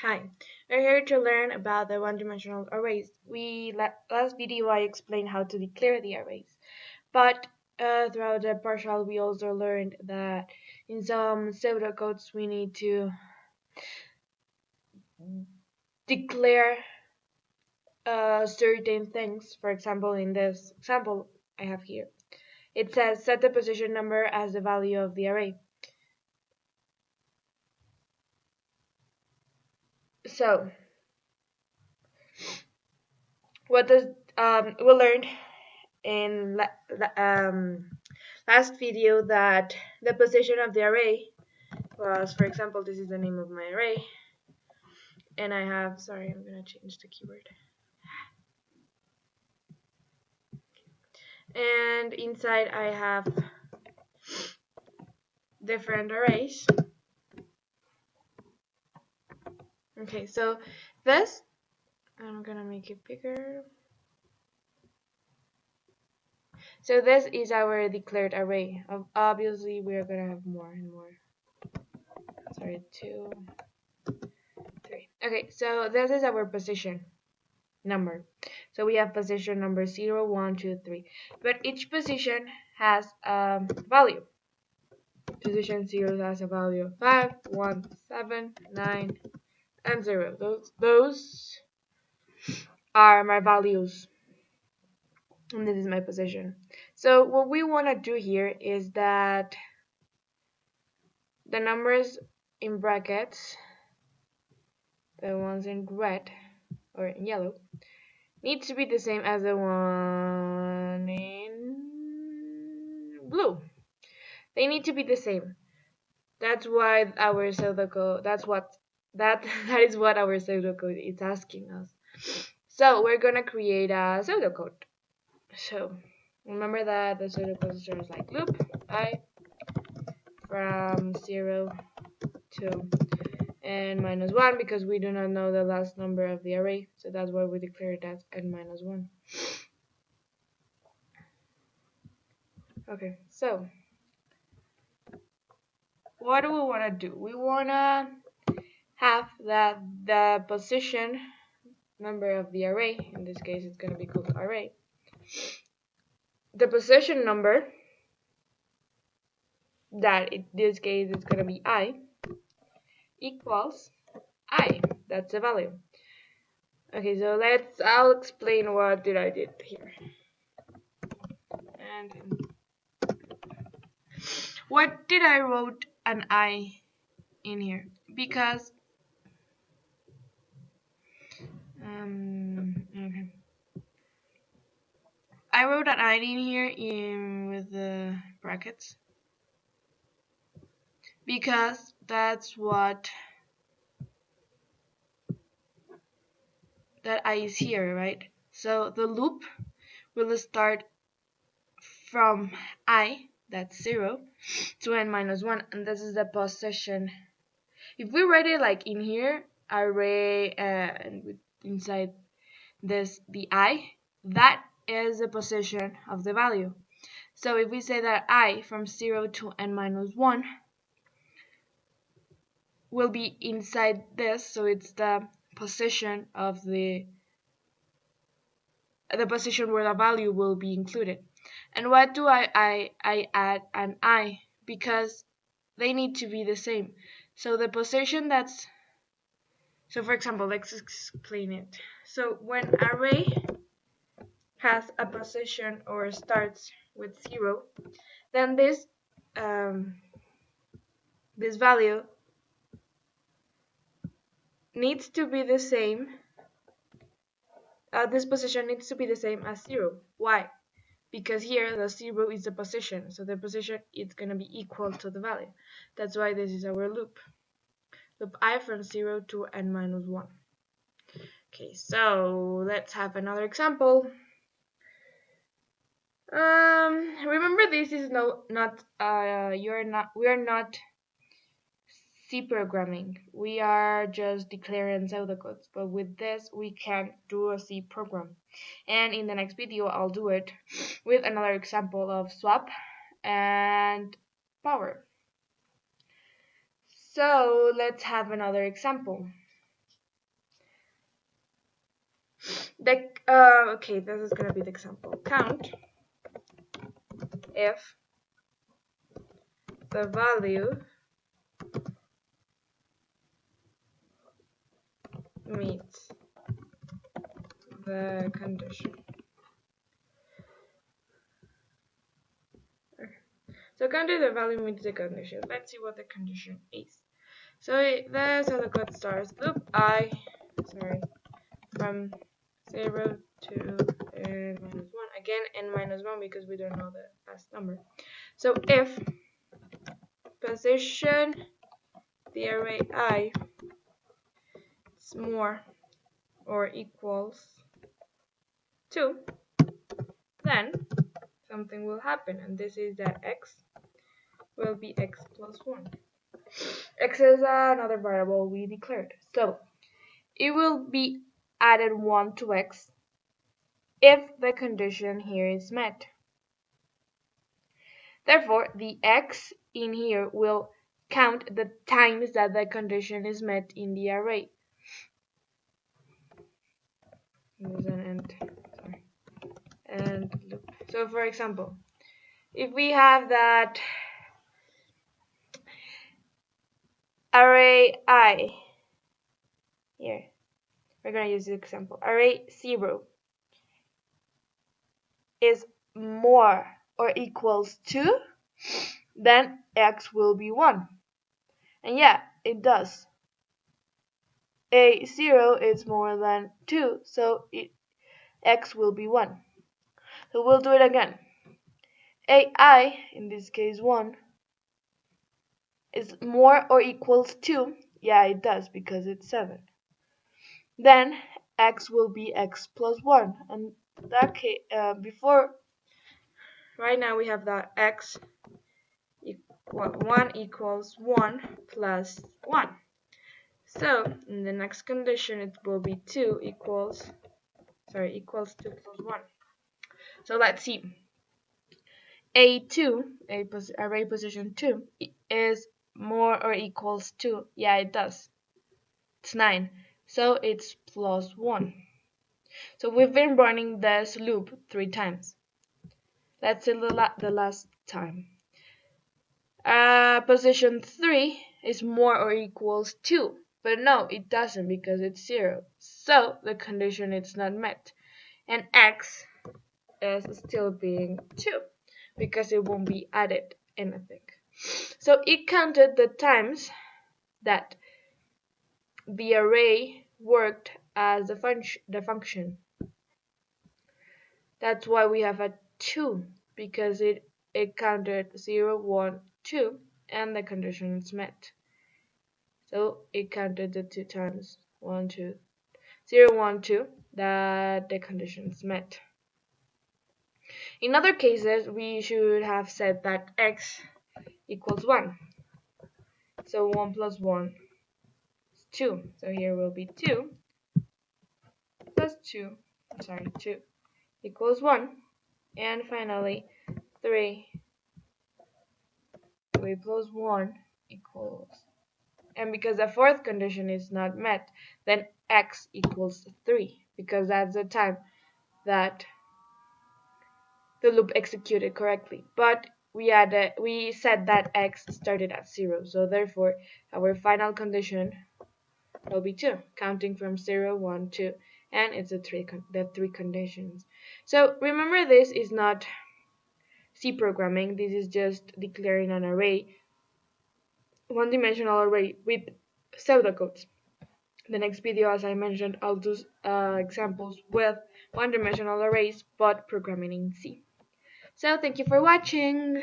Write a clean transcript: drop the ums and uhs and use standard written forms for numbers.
Hi, we're here to learn about the one-dimensional arrays. Last video I explained how to declare the arrays, but throughout the partial we also learned that in some pseudocodes we need to declare certain things. For example, in this example I have here, it says set the position number as the value of the array. So what does we learned in last video that the position of the array was, for example, this is the name of my array, and I have, sorry, I'm gonna change the keyboard, and inside I have different arrays. Okay, so this, I'm gonna make it bigger. So this is our declared array. Obviously we're gonna have more and more. Sorry, 2, 3. Okay, so this is our position number. So we have position number 0, 1, 2, 3. But each position has a value. Position 0 has a value of 5, 1, 7, 9, and 0. Those are my values. And this is my position. So what we want to do here is that the numbers in brackets, the ones in red or in yellow, needs to be the same as the one in blue. They need to be the same. That's why our pseudocode, that is what our pseudocode is asking us. So we're gonna create a pseudocode. So remember that the pseudocode starts like loop I from 0 to n minus 1, because we do not know the last number of the array, so that's why we declare it as n minus 1. Okay, so what do we want to do? We want to have that the position number of the array, in this case it's going to be called array, the position number, that in this case it's going to be I, equals I. That's the value. Okay, so I'll explain what I did here. And what did I wrote an I in here? Because okay, I wrote an I in here with the brackets because that's what that I is here, right? So the loop will start from I, that's 0, to n minus 1, and this is the position. If we write it like in here, array, and inside this the I, that is the position of the value. So if we say that I from 0 to n minus 1 will be inside this, so it's the position of the position where the value will be included. And what do I add an I? Because they need to be the same. So the position that's, so for example, let's explain it. So when array has a position or starts with 0, then this value needs to be the same. This position needs to be the same as 0. Why? Because here the 0 is the position, so the position is going to be equal to the value. That's why this is our loop. Loop I from 0 to n minus 1. Okay, so let's have another example. Remember, this is we are not C programming. We are just declaring pseudocodes, but with this we can do a C program. And in the next video I'll do it with another example of swap and power. So let's have another example. Okay, this is gonna be the example. Count if the value meets the condition. Okay. So count if the value meets the condition. Let's see what the condition is. So the pseudocode starts loop from 0 to n-1 again, n-1 because we don't know the last number. So if position the array I is more or equals 2, then something will happen, and this is that x will be x plus 1. X is another variable we declared, so it will be added 1 to x if the condition here is met. Therefore, the x in here will count the times that the condition is met in the array. And loop. So for example, if we have that array I here, we're going to use the example. Array 0 is more or equals 2, then x will be 1. And yeah, it does. A 0 is more than 2, so x will be 1. So we'll do it again. AI, in this case 1, is more or equals 2. Yeah, it does because it's 7. Then x will be x plus 1. And that case, right now we have that x 1 equals 1 plus 1. So in the next condition it will be 2 equals 2 plus 1. So let's see. A2, array position 2, is more or equals 2. Yeah, it does. It's 9. So it's plus 1. So we've been running this loop 3 times. Let's see the last time. Position 3 is more or equals 2. But no, it doesn't because it's 0. So the condition is not met. And x is still being 2 because it won't be added anything. So it counted the times that the array worked as the function. That's why we have a 2, because it counted 0, 1, 2, and the condition is met. So it counted the 2 times 1, 2, 0, 1, 2, that the condition is met. In other cases, we should have said that x equals 1. So 1 plus 1 is 2. So here will be 2 plus 2 equals 1. And finally, 3 plus 1 equals. And because the fourth condition is not met, then x equals 3, because that's the time that the loop executed correctly. But we said that x started at 0, so therefore our final condition will be 2, counting from 0, 1, 2, and it's the three conditions. So remember, this is not C programming. This is just declaring an array, one-dimensional array with pseudocodes. In the next video, as I mentioned, I'll do examples with one-dimensional arrays, but programming in C. So thank you for watching.